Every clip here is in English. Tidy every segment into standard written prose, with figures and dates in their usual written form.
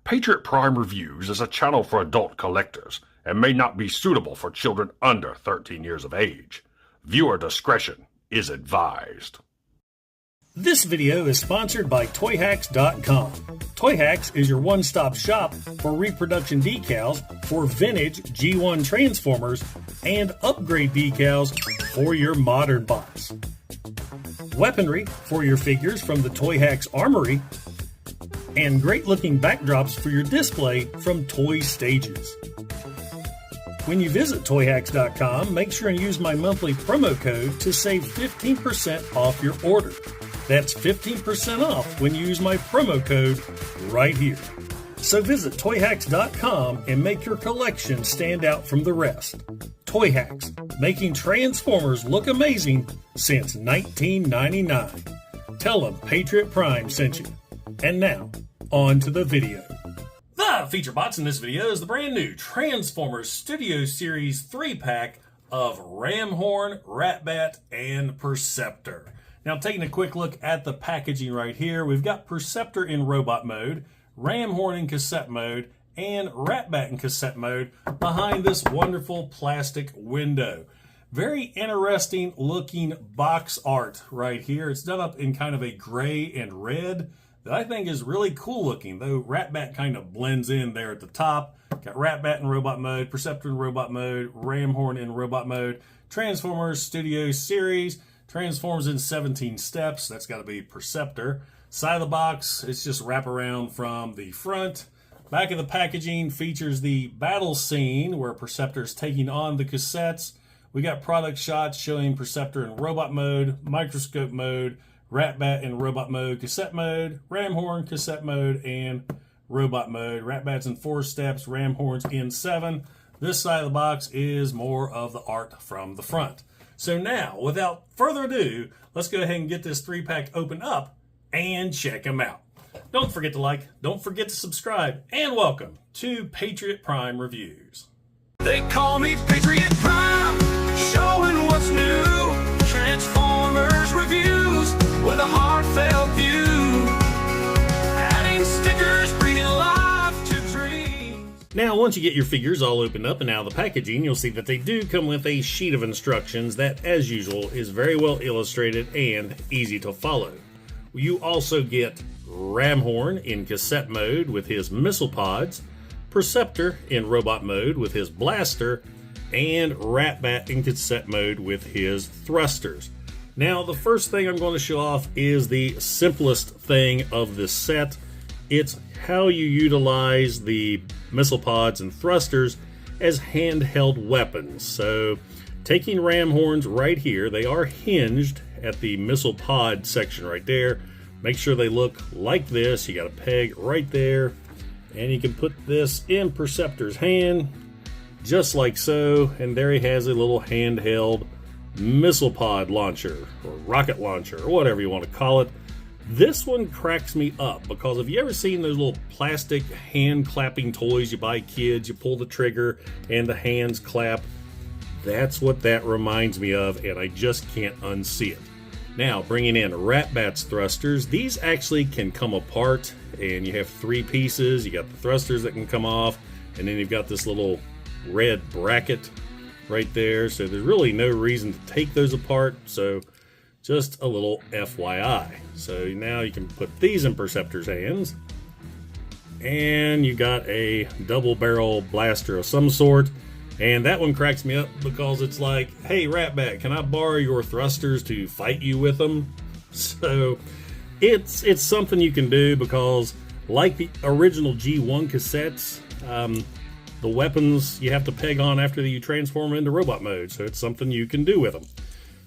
Patriot Prime Reviews is a channel for adult collectors and may not be suitable for children under 13 years of age. Viewer discretion is advised. This video is sponsored by Toyhax.com. Toyhax is your one-stop shop for reproduction decals for vintage G1 Transformers and upgrade decals for your modern box. Weaponry for your figures from the Toyhax Armory, and great-looking backdrops for your display from Toy Stages. When you visit Toyhax.com, make sure and use my monthly promo code to save 15% off your order. That's 15% off when you use my promo code right here. So visit Toyhax.com and make your collection stand out from the rest. Toyhax, making Transformers look amazing since 1999. Tell them Patriot Prime sent you. And now, on to the video. The feature box in this video is the brand new Transformers Studio Series 3-pack of Ramhorn, Ratbat, and Perceptor. Now, taking a quick look at the packaging right here, we've got Perceptor in robot mode, Ramhorn in cassette mode, and Ratbat in cassette mode behind this wonderful plastic window. Very interesting looking box art right here. It's done up in kind of a gray and red that I think is really cool looking, though Ratbat kind of blends in there at the top. Got Ratbat in robot mode, Perceptor in robot mode, Ramhorn in robot mode, Transformers Studio Series, transforms in 17 steps. That's got to be Perceptor. Side of the box, it's just wraparound from the front. Back of the packaging features the battle scene where Perceptor is taking on the cassettes. We got product shots showing Perceptor in robot mode, microscope mode, Ratbat in robot mode, cassette mode, Ramhorn cassette mode, and robot mode. Ratbat's in 4 steps, Ramhorn's in 7. This side of the box is more of the art from the front. So now, without further ado, let's go ahead and get this 3-pack opened up and check them out. Don't forget to like, don't forget to subscribe, and welcome to Patriot Prime Reviews. They call me Patriot Prime, showing what's new. Transformers Reviews with a heartfelt view. Adding stickers, bringing life to dreams. Now, once you get your figures all opened up and out of the packaging, you'll see that they do come with a sheet of instructions that, as usual, is very well illustrated and easy to follow. You also get Ramhorn in cassette mode with his missile pods, Perceptor in robot mode with his blaster, and Ratbat in cassette mode with his thrusters. Now, the first thing I'm going to show off is the simplest thing of this set. It's how you utilize the missile pods and thrusters as handheld weapons. So, taking Ramhorns right here, they are hinged at the missile pod section right there. Make sure they look like this. You got a peg right there, and you can put this in Perceptor's hand, just like so, and there he has a little handheld missile pod launcher, or rocket launcher, or whatever you want to call it. This one cracks me up, because have you ever seen those little plastic hand clapping toys you buy kids? You pull the trigger and the hands clap. That's what that reminds me of, and I just can't unsee it. Now, bringing in Ratbat's thrusters, these actually can come apart, and you have 3 pieces. You got the thrusters that can come off, and then you've got this little red bracket right there, so there's really no reason to take those apart, so just a little FYI. So now you can put these in Perceptor's hands, and you got a double barrel blaster of some sort. And that one cracks me up because it's like, hey, Ratbat, can I borrow your thrusters to fight you with them? So it's something you can do because, like the original G1 cassettes, the weapons you have to peg on after you transform into robot mode. So it's something you can do with them.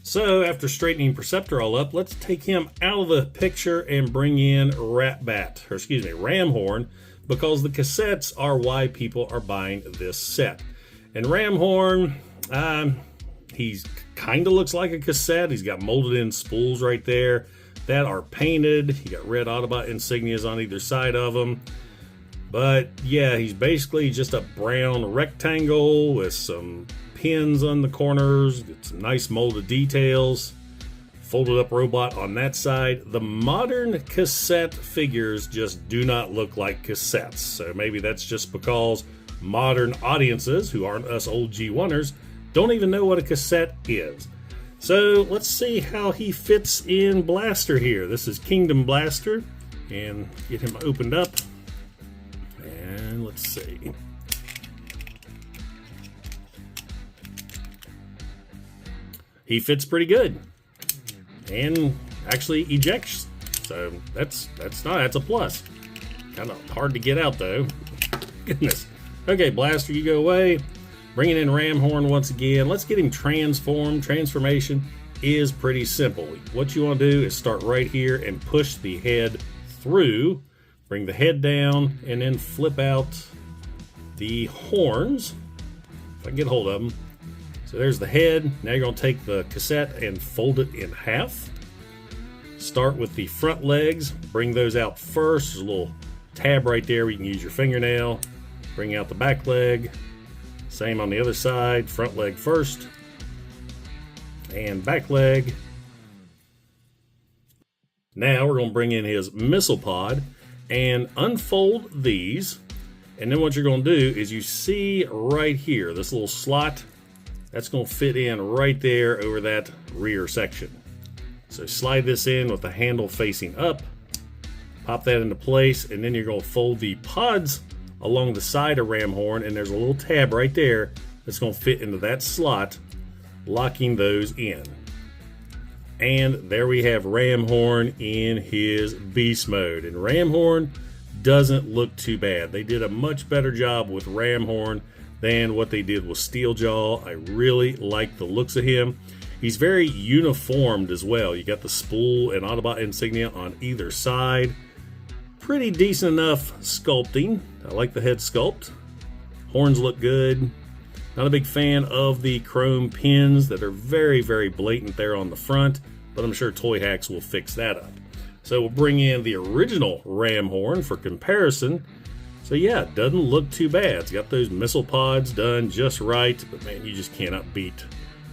So after straightening Perceptor all up, let's take him out of the picture and bring in Ramhorn, because the cassettes are why people are buying this set. And Ramhorn, he's kind of looks like a cassette. He's got molded in spools right there that are painted. He got red Autobot insignias on either side of him. But yeah, he's basically just a brown rectangle with some pins on the corners, get some nice molded details. folded up robot on that side. The modern cassette figures just do not look like cassettes. So maybe that's just because modern audiences, who aren't us old G1ers, don't even know what a cassette is. So let's see how he fits in Blaster here. This is Kingdom Blaster, and get him opened up. And let's see. He fits pretty good, and actually ejects. So that's a plus. Kind of hard to get out though. Goodness. Okay, Blaster, you go away. Bringing in Ramhorn once again. Let's get him transformed. Transformation is pretty simple. What you want to do is start right here and push the head through. Bring the head down and then flip out the horns. If I can get hold of them. So there's the head. Now you're going to take the cassette and fold it in half. Start with the front legs. Bring those out first. There's a little tab right there where you can use your fingernail. Bring out the back leg. Same on the other side. Front leg first. And back leg. Now we're going to bring in his missile pod and unfold these. And then what you're going to do is you see right here, this little slot. That's going to fit in right there over that rear section. So slide this in with the handle facing up, pop that into place, and then you're going to fold the pods along the side of Ramhorn, and there's a little tab right there that's going to fit into that slot, locking those in. And there we have Ramhorn in his beast mode. And Ramhorn doesn't look too bad. They did a much better job with Ramhorn than what they did with Steeljaw. I really like the looks of him. He's very uniformed as well. You got the spool and Autobot insignia on either side. Pretty decent enough sculpting. I like the head sculpt. Horns look good. Not a big fan of the chrome pins that are very, very blatant there on the front, but I'm sure Toyhax will fix that up. So we'll bring in the original Ramhorn for comparison. So yeah, it doesn't look too bad. It's got those missile pods done just right, but man, you just cannot beat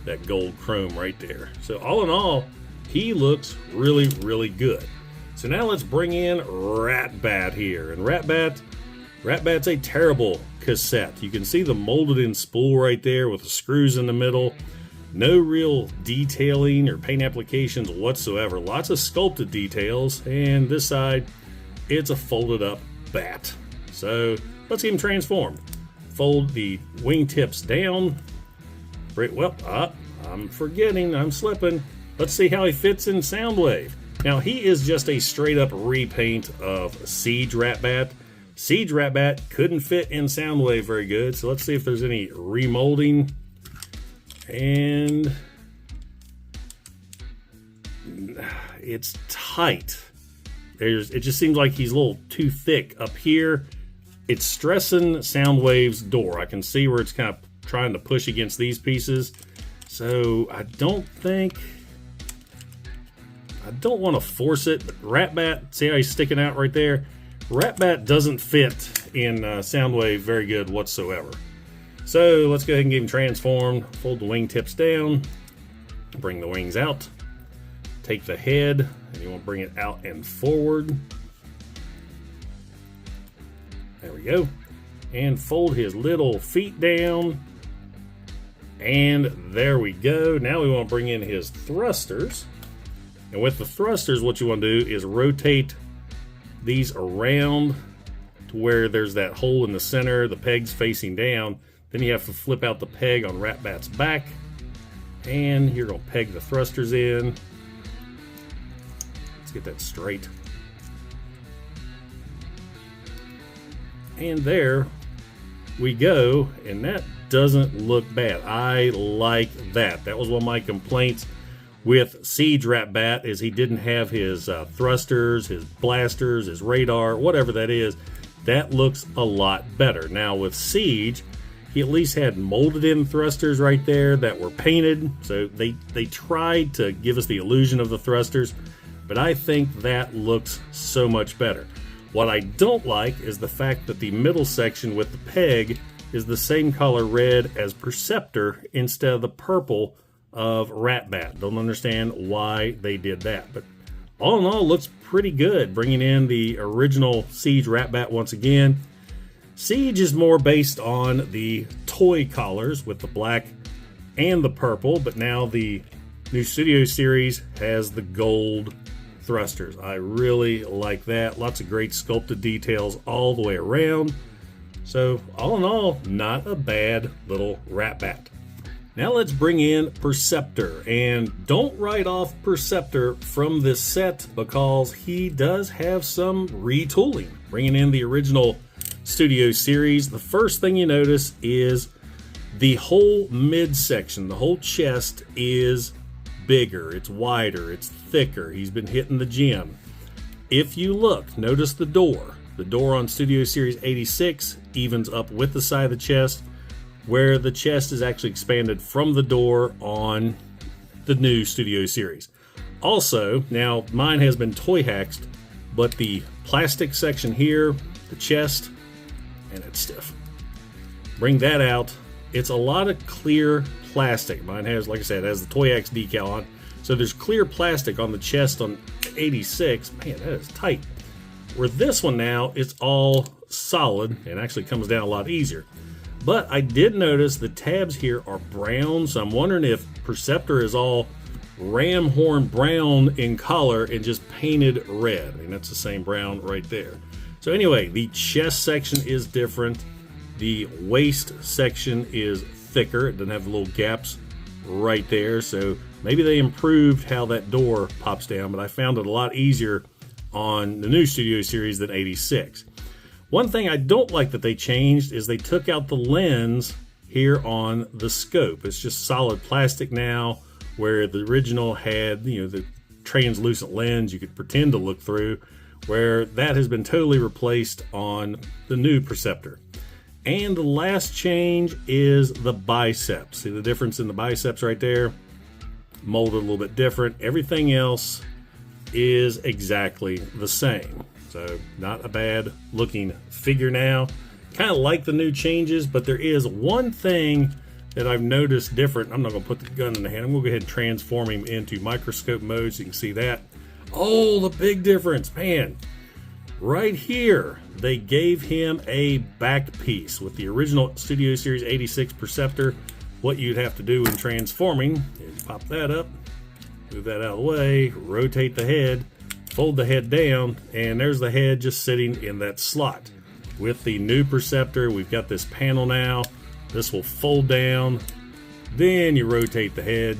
that gold chrome right there. So all in all, he looks really, really good. So now let's bring in Ratbat here. And Ratbat's a terrible cassette. You can see the molded in spool right there with the screws in the middle. No real detailing or paint applications whatsoever. Lots of sculpted details. And this side, it's a folded up bat. So let's get him transformed. Fold the wingtips down. Well, I'm forgetting, I'm slipping. Let's see how he fits in Soundwave. Now he is just a straight up repaint of Siege Ratbat. Siege Ratbat couldn't fit in Soundwave very good, so let's see if there's any remolding. And it's tight. It just seems like he's a little too thick up here. It's stressing Soundwave's door. I can see where it's kind of trying to push against these pieces. So I don't want to force it, but Ratbat, see how he's sticking out right there? Ratbat doesn't fit in Soundwave very good whatsoever. So let's go ahead and get him transformed. Fold the wingtips down, bring the wings out, take the head, and you want to bring it out and forward. There we go. And fold his little feet down. And there we go. Now we want to bring in his thrusters. And with the thrusters, what you want to do is rotate these around to where there's that hole in the center, the peg's facing down. Then you have to flip out the peg on Ratbat's back. And you're going to peg the thrusters in. Let's get that straight. And there we go. And that doesn't look bad. I like that. That was one of my complaints with Siege Ratbat, is he didn't have his thrusters, his blasters, his radar, whatever that is. That looks a lot better. Now with Siege, he at least had molded in thrusters right there that were painted. So they tried to give us the illusion of the thrusters, but I think that looks so much better. What I don't like is the fact that the middle section with the peg is the same color red as Perceptor instead of the purple of Ratbat. Don't understand why they did that, but all in all, looks pretty good. Bringing in the original Siege Ratbat once again. Siege is more based on the toy collars with the black and the purple, but now the new Studio Series has the gold thrusters. I really like that. Lots of great sculpted details all the way around. So all in all, not a bad little Ratbat. Now let's bring in Perceptor, and don't write off Perceptor from this set because he does have some retooling. Bringing in the original Studio Series, the first thing you notice is the whole midsection, the whole chest is bigger, it's wider, it's thicker. He's been hitting the gym. If you look, notice the door. The door on Studio Series 86 evens up with the side of the chest, where the chest is actually expanded from the door on the new Studio Series. Also, now mine has been Toyhaxed, but the plastic section here, the chest, and it's stiff. Bring that out. It's a lot of clear plastic. Mine has, like I said, has the Toyhax decal on. So there's clear plastic on the chest on 86. Man, that is tight. Where this one now, it's all solid and actually comes down a lot easier. But I did notice the tabs here are brown, so I'm wondering if Perceptor is all Ramhorn brown in color and just painted red. I mean, that's the same brown right there. So anyway, the chest section is different. The waist section is thicker. It doesn't have the little gaps right there. So maybe they improved how that door pops down, but I found it a lot easier on the new Studio Series than 86. One thing I don't like that they changed is they took out the lens here on the scope. It's just solid plastic now, where the original had, the translucent lens you could pretend to look through, where that has been totally replaced on the new Perceptor. And the last change is the biceps. See the difference in the biceps right there? Molded a little bit different. Everything else is exactly the same. So not a bad looking figure now. Kind of like the new changes, but there is one thing that I've noticed different. I'm not going to put the gun in the hand. I'm going to go ahead and transform him into microscope mode so you can see that. Oh, the big difference, man. Right here, they gave him a back piece. With the original Studio Series 86 Perceptor, what you'd have to do in transforming is pop that up, move that out of the way, rotate the head, fold the head down, and there's the head just sitting in that slot. With the new Perceptor, we've got this panel now. This will fold down, then you rotate the head,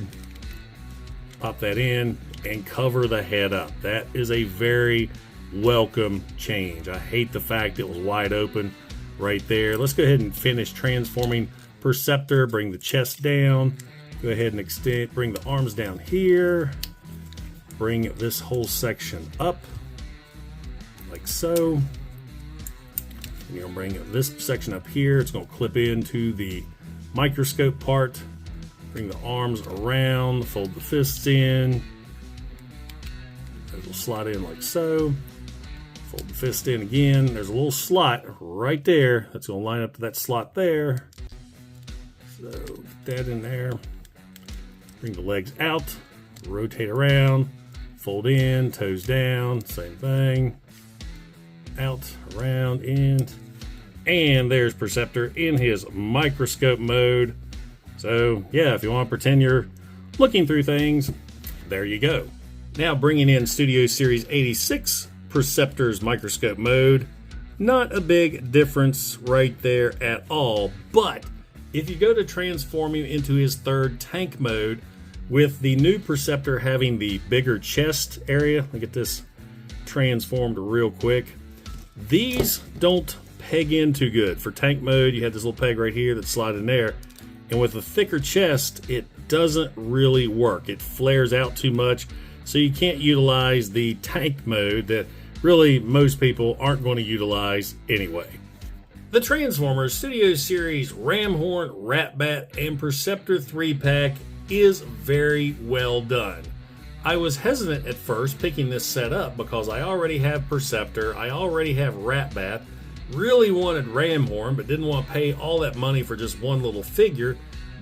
pop that in, and cover the head up. That is a very welcome change. I hate the fact it was wide open right there. Let's go ahead and finish transforming Perceptor. Bring the chest down. Go ahead and extend, bring the arms down here. Bring this whole section up like so. And you're gonna bring this section up here. It's gonna clip into the microscope part. Bring the arms around, fold the fists in. It'll slide in like so. Fold the fist in again. There's a little slot right there. That's gonna line up to that slot there. So get that in there. Bring the legs out, rotate around, fold in, toes down, same thing. Out, around, in. And there's Perceptor in his microscope mode. So yeah, if you want to pretend you're looking through things, there you go. Now bringing in Studio Series 86 Perceptor's microscope mode. Not a big difference right there at all, but if you go to transform him into his third tank mode, with the new Perceptor having the bigger chest area, let me get this transformed real quick. These don't peg in too good. For tank mode, you had this little peg right here that slide in there, and with a thicker chest, it doesn't really work. It flares out too much, so you can't utilize the tank mode that really most people aren't going to utilize anyway. The Transformers Studio Series Ramhorn, Ratbat, and Perceptor 3-pack is very well done. I was hesitant at first picking this set up because I already have Perceptor, I already have Ratbat, really wanted Ramhorn but didn't want to pay all that money for just one little figure,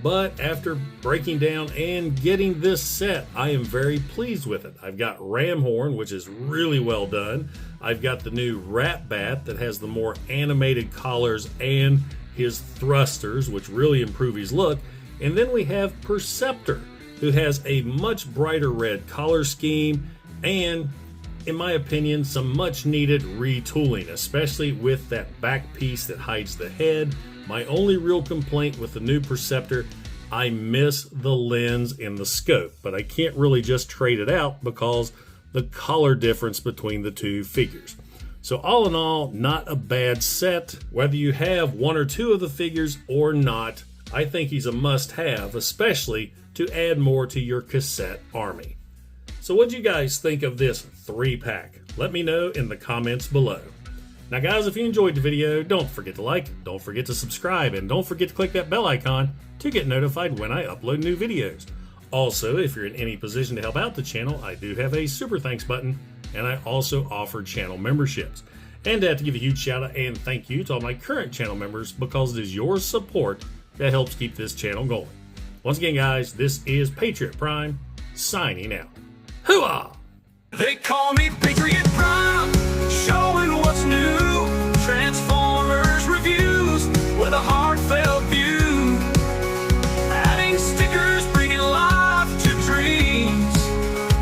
but after breaking down and getting this set, I am very pleased with it. I've got Ramhorn, which is really well done. I've got the new Ratbat that has the more animated collars and his thrusters, which really improve his look. And then we have Perceptor, who has a much brighter red collar scheme and, in my opinion, some much needed retooling, especially with that back piece that hides the head. My only real complaint with the new Perceptor, I miss the lens in the scope, but I can't really just trade it out because the color difference between the two figures. So all in all, not a bad set. Whether you have one or two of the figures or not, I think he's a must-have, especially to add more to your cassette army. So what do you guys think of this 3-pack? Let me know in the comments below. Now guys, if you enjoyed the video, don't forget to like, don't forget to subscribe, and don't forget to click that bell icon to get notified when I upload new videos. Also, if you're in any position to help out the channel, I do have a super thanks button, and I also offer channel memberships. And I have to give a huge shout out and thank you to all my current channel members, because it is your support that helps keep this channel going. Once again guys, this is Patriot Prime, signing out. Hooah! They call me Patriot Prime, showing what's new. Transformers reviews with a heartfelt view. Adding stickers, bringing life to dreams.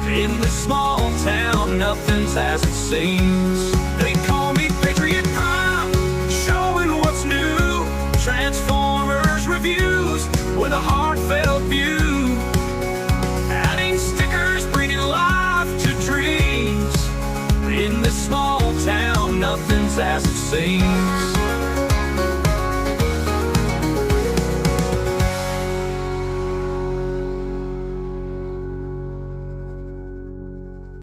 In this small town, nothing's as it seems. They call me Patriot Prime, showing what's new. Transformers reviews with a heartfelt view. Adding stickers, bringing life to dreams. In this small town, nothing's as it seems.